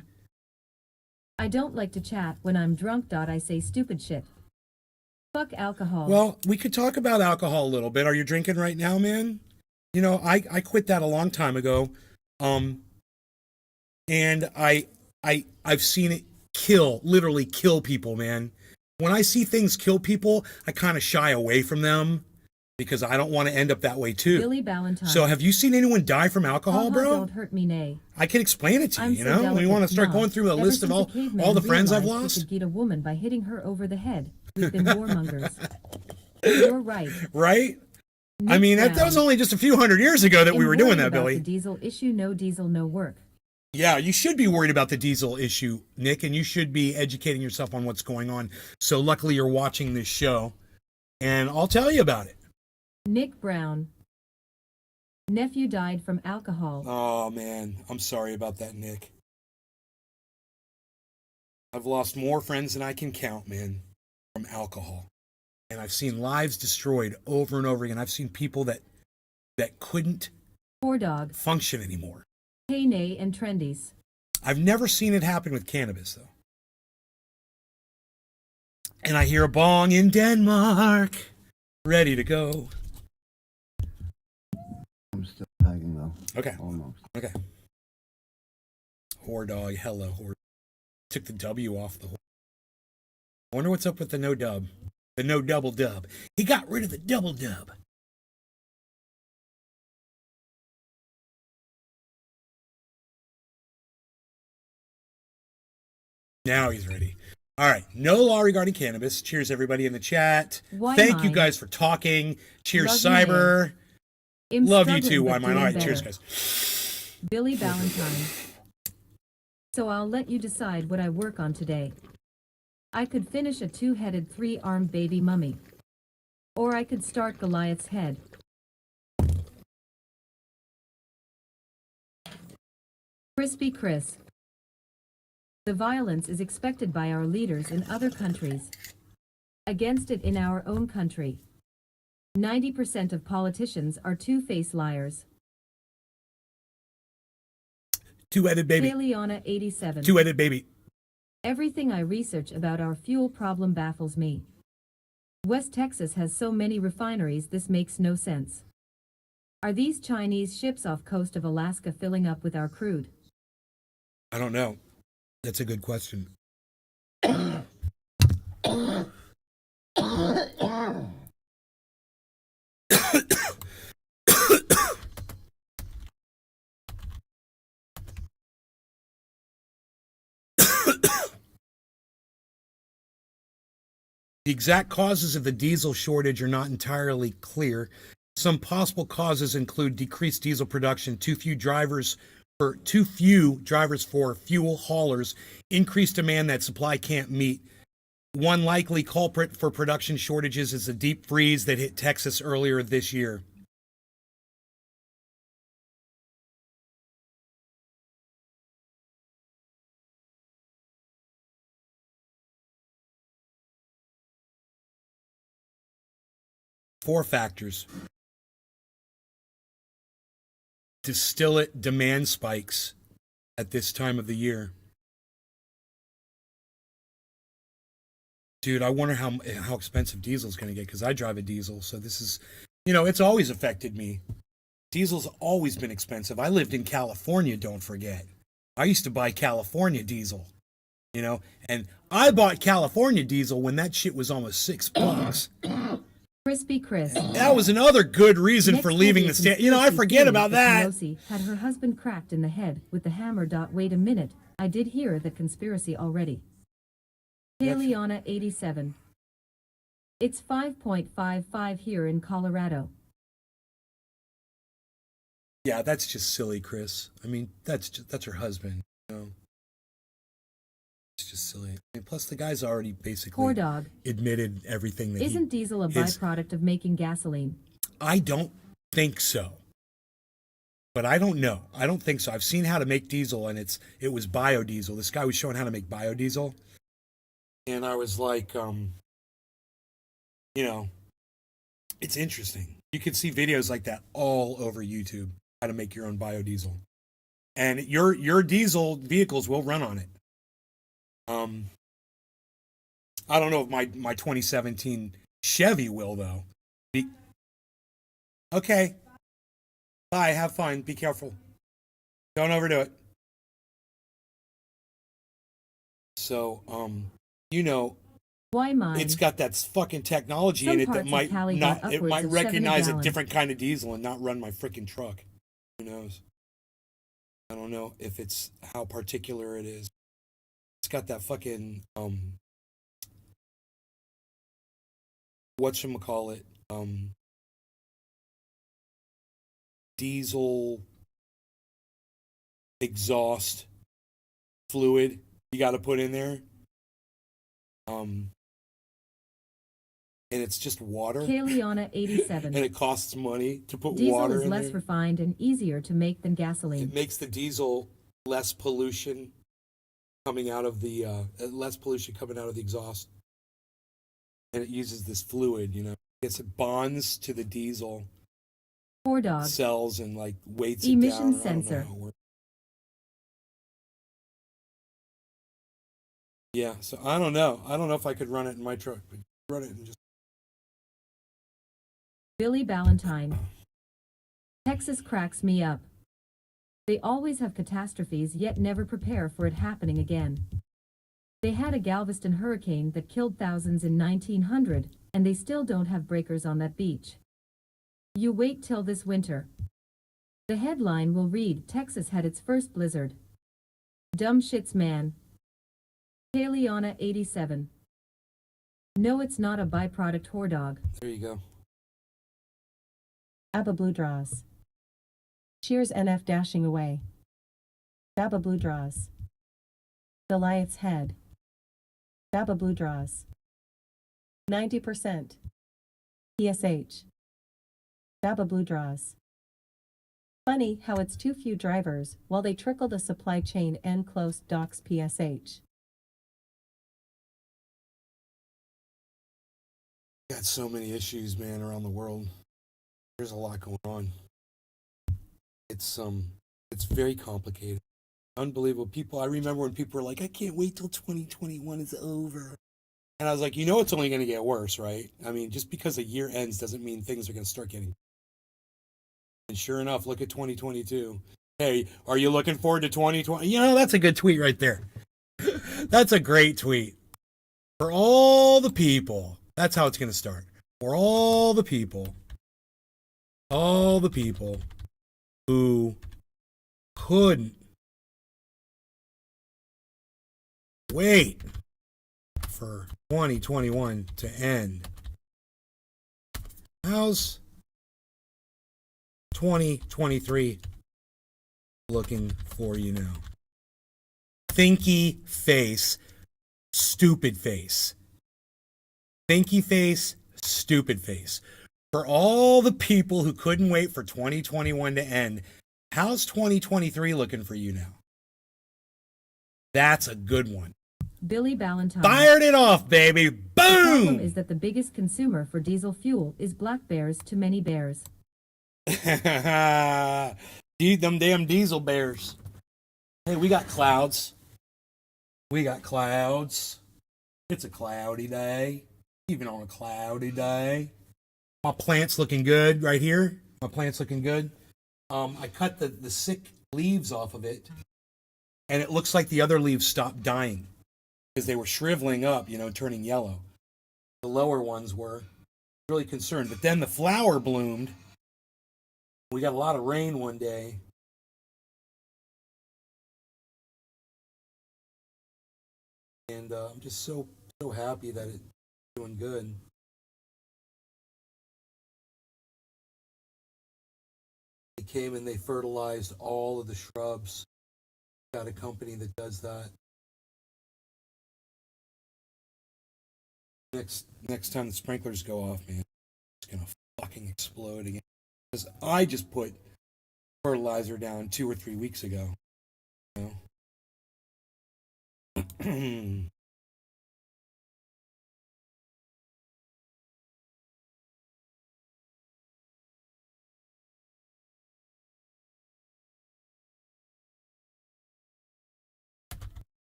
I don't like to chat when I'm drunk. I say stupid shit. Fuck alcohol. Well, we could talk about alcohol a little bit. Are you drinking right now, man? You know, I quit that a long time ago. And I've seen it literally kill people, man. When I see things kill people, I kind of shy away from them because I don't want to end up that way too. Billy Ballantyne. So have you seen anyone die from alcohol, bro? Don't hurt me, nay. I can explain it to you, I'm you so know? When you want to start going through a list of all the friends I've lost. You could get a woman by hitting her over the head. We've been warmongers. You're right. Right? Nick I mean, that Brown. was only just a few hundred years ago that we were doing that, Billy. The diesel issue, no diesel, no work. Yeah, you should be worried about the diesel issue, Nick, and you should be educating yourself on what's going on. So luckily you're watching this show, and I'll tell you about it. Nick Brown. Nephew died from alcohol. Oh, man. I'm sorry about that, Nick. I've lost more friends than I can count, man, from alcohol. And I've seen lives destroyed over and over again. I've seen people that couldn't Poor dog. function anymore. Hey, nay, and trendies. I've never seen it happen with cannabis, though. And I hear a bong in Denmark, ready to go. I'm still packing though. Okay. Almost. Okay. Whore dog, hello, whore. Took the W off the whore. I wonder what's up with the no dub. The no double dub. He got rid of the double dub. Now he's ready. All right. No law regarding cannabis. Cheers, everybody in the chat. Why Thank you mine? guys for talking. Cheers, Love you, Cyber. I'm Love you struggling, too, but Why Mine. doing All right. better. Cheers, guys. Billy Ballantyne. So I'll let you decide what I work on today. I could finish a two-headed, three-armed baby mummy. Or I could start Goliath's head. Crispy Chris. The violence is expected by our leaders in other countries. against it in our own country. 90% of politicians are two-faced liars. Two-headed baby. Kayliana 87. Two-headed baby. Everything I research about our fuel problem baffles me. West Texas has so many refineries this makes no sense. Are these Chinese ships off coast of Alaska filling up with our crude? I don't know. That's a good question. The exact causes of the diesel shortage are not entirely clear. Some possible causes include decreased diesel production, too few drivers for fuel haulers, increased demand that supply can't meet. One likely culprit for production shortages is the deep freeze that hit Texas earlier this year. Four factors. Distillate demand spikes at this time of the year. Dude, I wonder how expensive diesel's going to get, because I drive a diesel, so this is, it's always affected me. Diesel's always been expensive. I lived in California, don't forget. I used to buy California diesel, and I bought California diesel when that shit was almost $6. Crispy Chris. That was another good reason for leaving the state. I forget about that. Pelosi had her husband cracked in the head with the hammer. Wait a minute, I did hear the conspiracy already. Kayliana 87. It's 5.55 here in Colorado. Yeah, that's just silly, Chris. I mean, that's her husband. It's just silly. Plus, the guy's already basically Poor dog. admitted everything that Isn't diesel a byproduct of making gasoline? I don't think so. But I don't know. I don't think so. I've seen how to make diesel, and it was biodiesel. This guy was showing how to make biodiesel. And I was like, it's interesting. You can see videos like that all over YouTube, how to make your own biodiesel. And your diesel vehicles will run on it. I don't know if my 2017 Chevy will, though. Okay. Bye. Have fun. Be careful. Don't overdo it. So, Why mine? it's got that fucking technology in it that might recognize a different kind of diesel and not run my freaking truck. Who knows? I don't know if it's how particular it is. It's got that fucking whatchamacallit, diesel exhaust fluid you got to put in there. And it's just water. Kayliana 87. And it costs money to put Diesel water is in less there. refined and easier to make than gasoline. It makes the diesel less pollution coming out of the exhaust. And it uses this fluid, it bonds to the diesel Poor dog. cells and weights Emission it down. sensor. I don't know how it works. Yeah, so I don't know. I don't know if I could run it in my truck, but run it and just. Billy Ballantyne. Texas cracks me up. They always have catastrophes yet never prepare for it happening again. They had a Galveston hurricane that killed thousands in 1900, and they still don't have breakers on that beach. You wait till this winter. The headline will read, Texas had its first blizzard. Dumb shits, man. Kayliana 87. No, it's not a byproduct, whore dog. There you go. Abba Blue draws. Cheers NF dashing away. Baba Blue draws. Goliath's head. Baba Blue draws. 90%. PSH. Baba Blue draws. Funny how it's too few drivers while they trickle the supply chain and close docks PSH. Got so many issues, man, around the world. There's a lot going on. It's very complicated. Unbelievable. People, I remember when people were like, I can't wait till 2021 is over. And I was like, it's only going to get worse, right? I mean, just because a year ends doesn't mean things are going to start getting. And sure enough, look at 2022. Hey, are you looking forward to 2020? That's a good tweet right there. That's a great tweet. For all the people, that's how it's going to start. For all the people who couldn't wait for 2021 to end. How's 2023 looking for you now? Thinky face, stupid face. Thinky face, stupid face. For all the people who couldn't wait for 2021 to end, how's 2023 looking for you now? That's a good one. Billy Ballantyne. Fired it off, baby. The problem Boom! is that the biggest consumer for diesel fuel is black bears to many bears. Dude, them damn diesel bears. Hey, we got clouds. It's a cloudy day. Even on a cloudy day. My plant's looking good right here. I cut the sick leaves off of it. And it looks like the other leaves stopped dying. Because they were shriveling up, turning yellow. The lower ones were really concerned. But then the flower bloomed. We got a lot of rain one day. And I'm just so happy that it's doing good. They came and they fertilized all of the shrubs. Got a company that does that. Next time the sprinklers go off, man, it's gonna fucking explode again. Because I just put fertilizer down 2 or 3 weeks ago.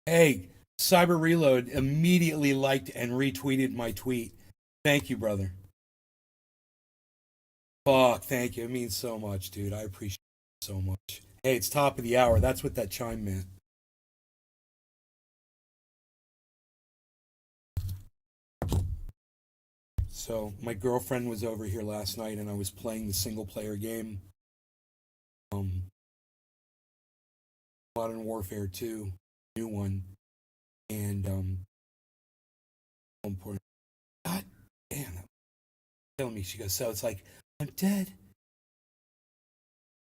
Hey, Cyber Reload immediately liked and retweeted my tweet. Thank you, brother. Fuck, thank you. It means so much, dude. I appreciate it so much. Hey, it's top of the hour. That's what that chime meant. So, my girlfriend was over here last night and I was playing the single player game. Modern Warfare 2, new one. And important. God damn it. Telling me, she goes, so it's like, I'm dead.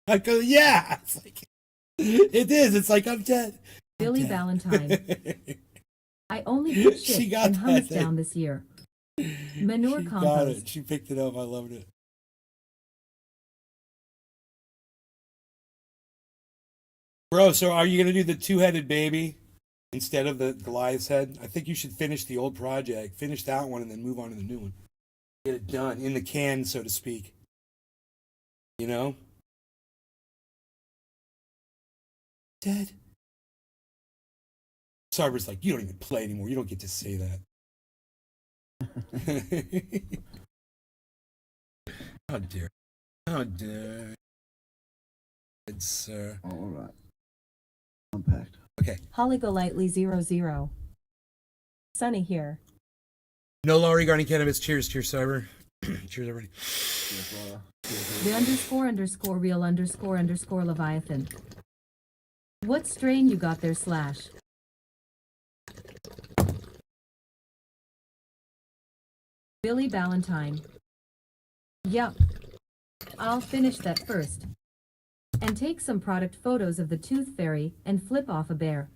I go, yeah. It's like, it is. It's like, I'm dead. Billy Ballantyne. I only put shit and hummus down this year. Manure she compost. got it. She picked it up. I loved it. Bro, so are you going to do the two-headed baby instead of the Goliath's head? I think you should finish the old project. Finish that one and then move on to the new one. Get it done. In the can, so to speak. You know? Dead. Cyber's like, you don't even play anymore. You don't get to say that. How dare. How dare. Good sir. All right. Unpacked. Okay. Holly Golightly 00. Sunny here. No law regarding cannabis. Cheers, Cyber. Cheers, everybody. The __real__ Leviathan. What strain you got there, Slash? Billy Ballantyne. Yup. I'll finish that first. And take some product photos of the tooth fairy and flip off a bear.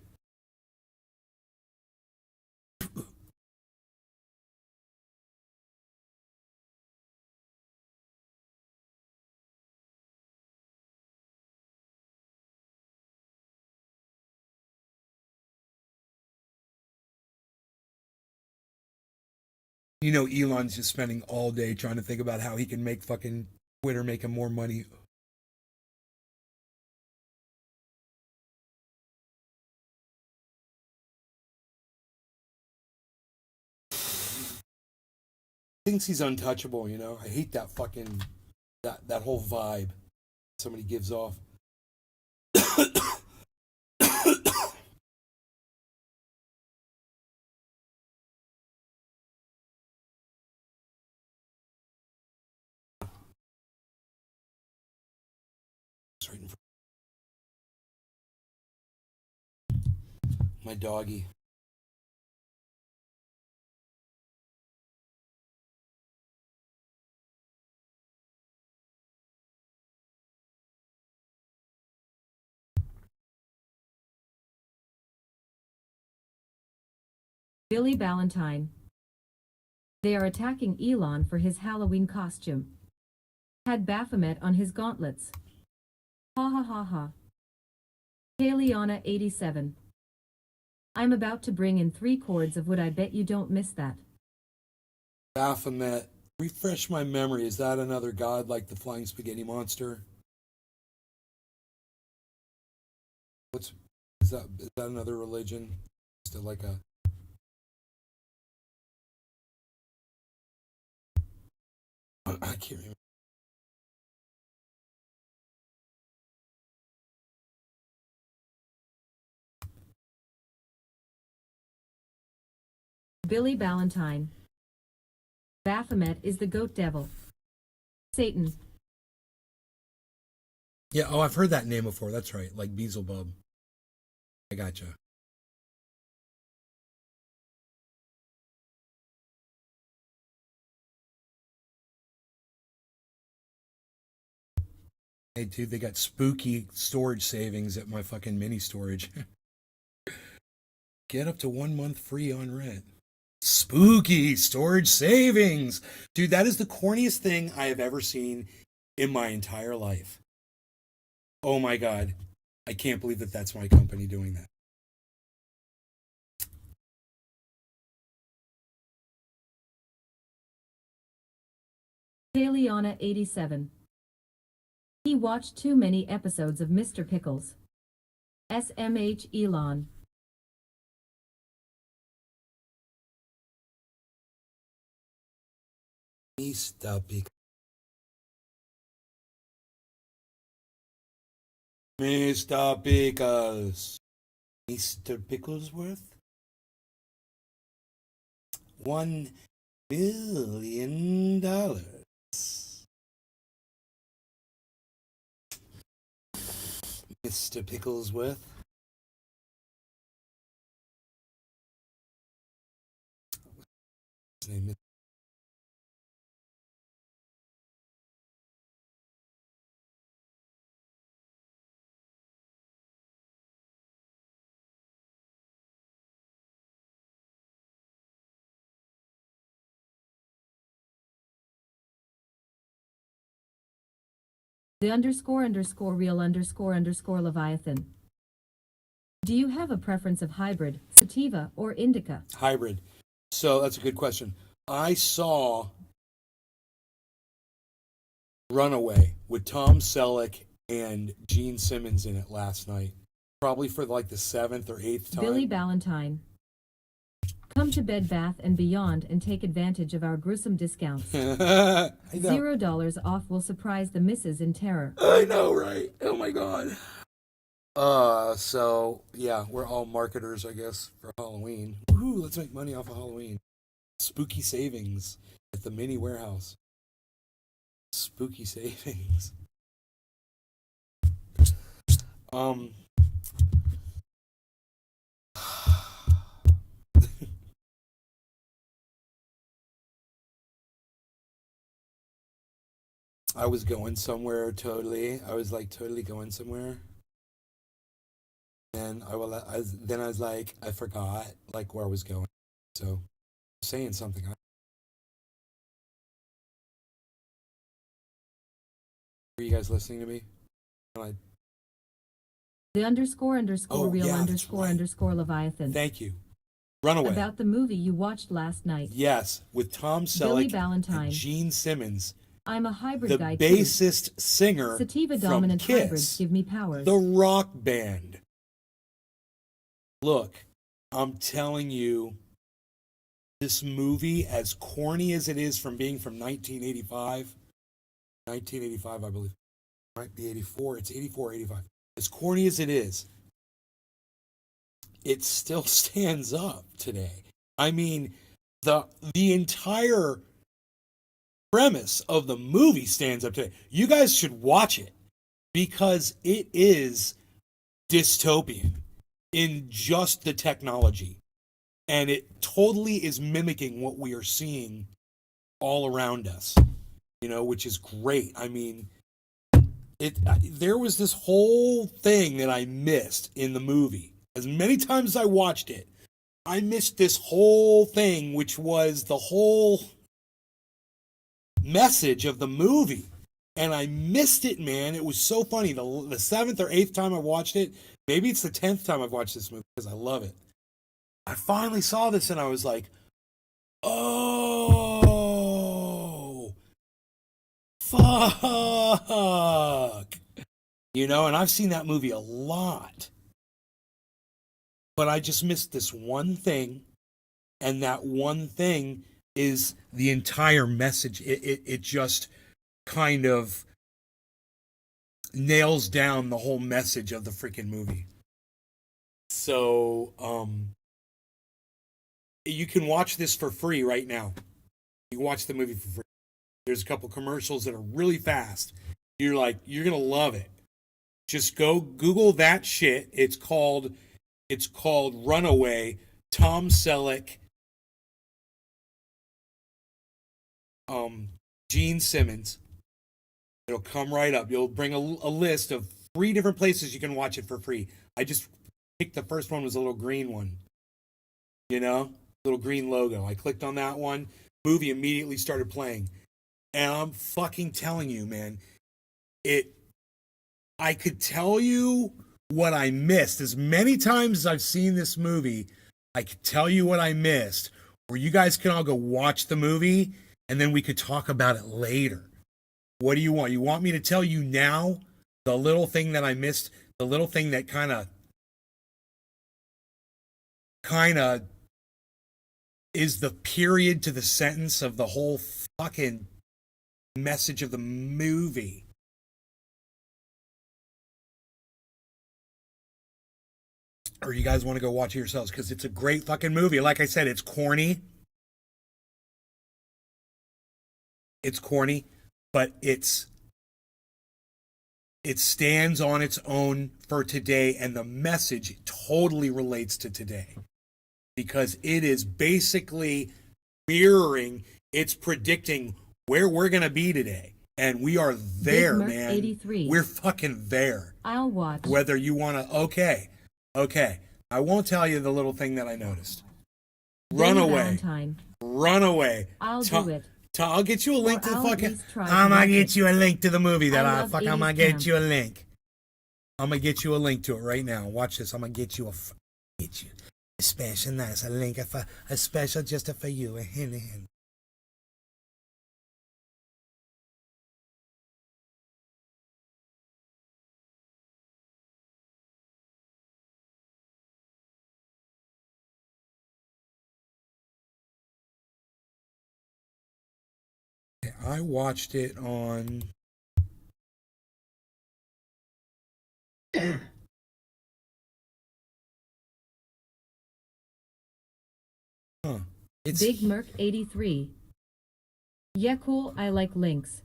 you know, Elon's just spending all day trying to think about how he can make fucking Twitter make him more money. Thinks he's untouchable, you know. I hate that fucking that whole vibe somebody gives off. It's right in front. My doggy. Billy Valentine. They are attacking Elon for his Halloween costume. Had Baphomet on his gauntlets. Ha ha ha ha. Kayleana 87. I'm about to bring in 3 chords of wood. I bet you don't miss that. Baphomet. Refresh my memory. Is that another god like the flying spaghetti monster? Is that another religion? Is it like a I can't remember. Billy Valentine. Baphomet is the goat devil. Satan. Yeah, oh, I've heard that name before. That's right, like Beelzebub. I gotcha. Hey, dude, they got spooky storage savings at my fucking mini storage. Get up to 1 month free on rent. Spooky storage savings. Dude, that is the corniest thing I have ever seen in my entire life. Oh my God. I can't believe that that's my company doing that. Kayleana 87. He watched too many episodes of Mr. Pickles. SMH Elon. Mr. Pickles. Mr. Pickles. Mr. Picklesworth? $1 billion. Mr. Picklesworth. His name is The _ real _ Leviathan. Do you have a preference of hybrid, sativa, or indica? hybrid. So that's a good question. I saw Runaway with Tom Selleck and Gene Simmons in it last night. Probably for like the 7th or 8th time. Billy Valentine. Come to Bed Bath & Beyond and take advantage of our gruesome discounts. I know. $0 off will surprise the missus in terror. I know, right? Oh my God. So yeah, we're all marketers, I guess, for Halloween. Woohoo, let's make money off of Halloween. Spooky savings at the mini warehouse. Spooky savings. I was going somewhere totally. I was like totally going somewhere. And then I was like, I forgot like where I was going. So saying something. Are you guys listening to me? The _ Oh, real yeah, _ that's right. Leviathan. Thank you. Runaway. About the movie you watched last night. Yes, with Tom Billy Selleck Valentine. and Gene Simmons, I'm a hybrid the guy bassist too. singer Sativa from dominant hybrids Kiss, give me powers. the rock band. Look, I'm telling you, this movie, as corny as it is from being from 1985, I believe, might be 84, it's 84, 85. As corny as it is, it still stands up today. I mean, the entire premise of the movie stands up today. You guys should watch it because it is dystopian in just the technology, and it totally is mimicking what we are seeing all around us, which is great. I mean, there was this whole thing that I missed in the movie. As many times as I watched it, I missed this whole thing, which was the whole message of the movie. And I missed it, man. It was so funny. The seventh or eighth time I watched it, maybe it's the 10th time I've watched this movie because I love it. I finally saw this and I was like, oh, fuck. And I've seen that movie a lot. But I just missed this one thing, and that one thing is the entire message. It just kind of nails down the whole message of the freaking movie. So, you can watch this for free right now. You can watch the movie for free. There's a couple commercials that are really fast. You're gonna love it. Just go Google that shit. It's called Runaway. Tom Selleck, Gene Simmons. It'll come right up. You'll bring a list of 3 different places you can watch it for free. I just picked the first one was a little green one. Little green logo. I clicked on that one. Movie immediately started playing. And I'm fucking telling you, man, I could tell you what I missed. As many times as I've seen this movie, I could tell you what I missed. Or you guys can all go watch the movie, and then we could talk about it later. What do you want? You want me to tell you now the little thing that I missed? The little thing that kind of is the period to the sentence of the whole fucking message of the movie. Or you guys want to go watch it yourselves? Because it's a great fucking movie. Like I said, it's corny. But it stands on its own for today, and the message totally relates to today. Because it is basically mirroring, it's predicting where we're going to be today. And we are there, man. 83. We're fucking there. I'll watch. Whether you want to, okay. I won't tell you the little thing that I noticed. Runaway. I'll do it. I'll get you a link to the I'll fucking. try to I'm gonna watch get it. you a link to the movie that I I love fuck. I'm 80s gonna get camp. you a link. I'm gonna get you a link to it right now. Watch this. I'm gonna get you a special nice a link for a special just for you. A hint. I watched it on. It's Big Merc 83. Yeah, cool. I like links.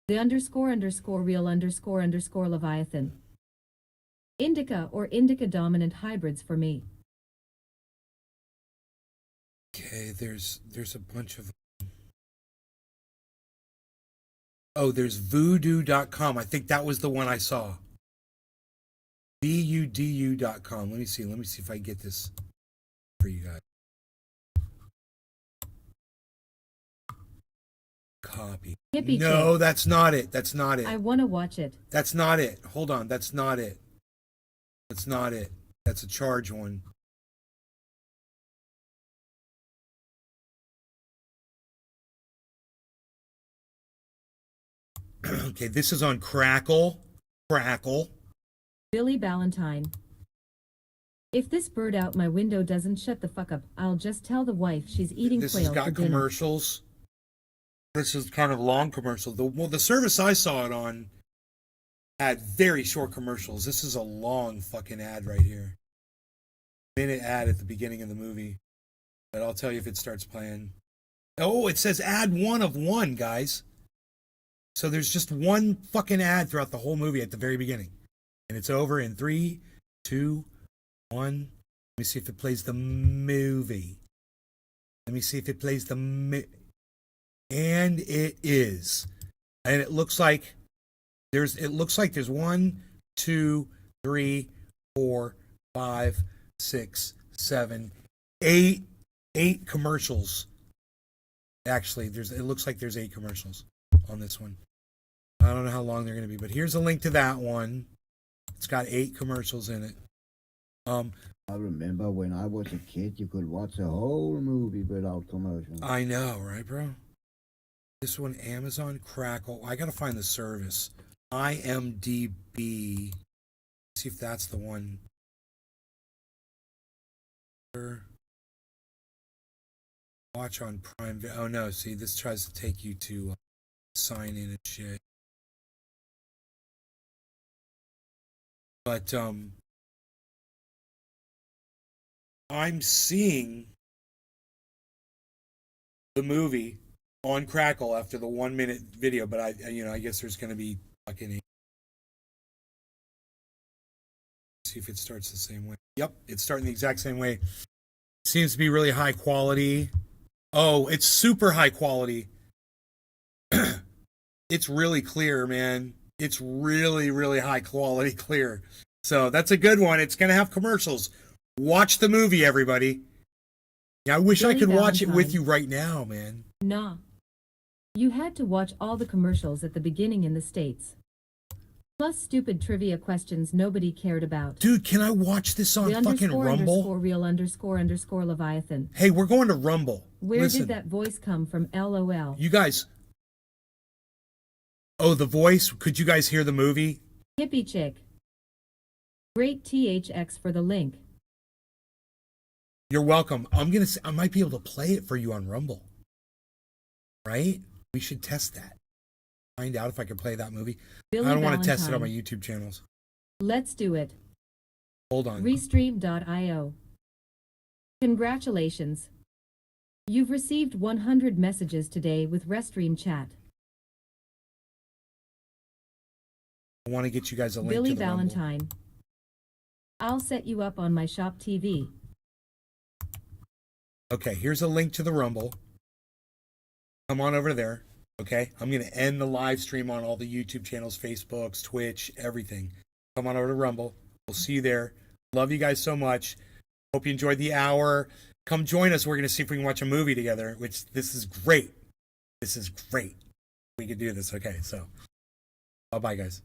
The __real___ Leviathan. Indica or indica dominant hybrids for me. okay. There's a bunch of. Oh, there's voodoo.com. I think that was the one I saw. VUDU.com. Let me see if I get this for you guys. Copy. Hippie No, chick. that's not it. I want to watch it. That's not it. Hold on. That's not it. That's a charge one. Okay, this is on Crackle. Crackle. Billy Valentine. If this bird out my window doesn't shut the fuck up, I'll just tell the wife she's eating This quail has for got dinner. commercials. This is kind of long commercial. The service I saw it on had very short commercials. This is a long fucking ad right here. Minute ad at the beginning of the movie. But I'll tell you if it starts playing. Oh, it says ad 1 of 1, guys. So there's just one fucking ad throughout the whole movie at the very beginning. And it's over in 3, 2, 1. Let me see if it plays the movie. Let me see if it plays the and it is. And it looks like there's 1, 2, 3, 4, 5, 6, 7, 8 commercials. Actually, it looks like there's 8 commercials on this one. I don't know how long they're going to be, but here's a link to that one. It's got 8 commercials in it. I remember when I was a kid, you could watch a whole movie without commercials. I know, right, bro? This one, Amazon Crackle. I got to find the service. IMDb. See if that's the one. Watch on Prime. Oh no, see, this tries to take you to sign in and shit. But I'm seeing the movie on Crackle after the 1 minute video, but I guess there's going to be fucking. See if it starts the same way. Yep, it's starting the exact same way. Seems to be really high quality. Oh, it's super high quality. It's really clear, man. It's really, really high quality clear. So that's a good one. It's going to have commercials. Watch the movie, everybody. Yeah, I wish I could watch it with you right now, man. Nah. You had to watch all the commercials at the beginning in the States. Plus stupid trivia questions nobody cared about. Dude, can I watch this on fucking Rumble? Real _ Leviathan. Hey, we're going to Rumble. Where Listen, did that voice come from? LOL. you guys. Oh, the voice. Could you guys hear the movie? Hippie chick. Great THX for the link. You're welcome. I might be able to play it for you on Rumble. Right? We should test that. Find out if I can play that movie. Billy I don't want to test it on Valentine. my YouTube channels. Let's do it. Hold on. Restream.io. Congratulations. You've received 100 messages today with Restream chat. I want to get you guys a link Billy to the Rumble. Valentine. I'll set you up on my shop TV. Okay, here's a link to the Rumble. Come on over there. Okay, I'm going to end the live stream on all the YouTube channels, Facebooks, Twitch, everything. Come on over to Rumble. We'll see you there. Love you guys so much. Hope you enjoyed the hour. Come join us. We're going to see if we can watch a movie together, which this is great. This is great. We could do this. Okay, so bye-bye, guys.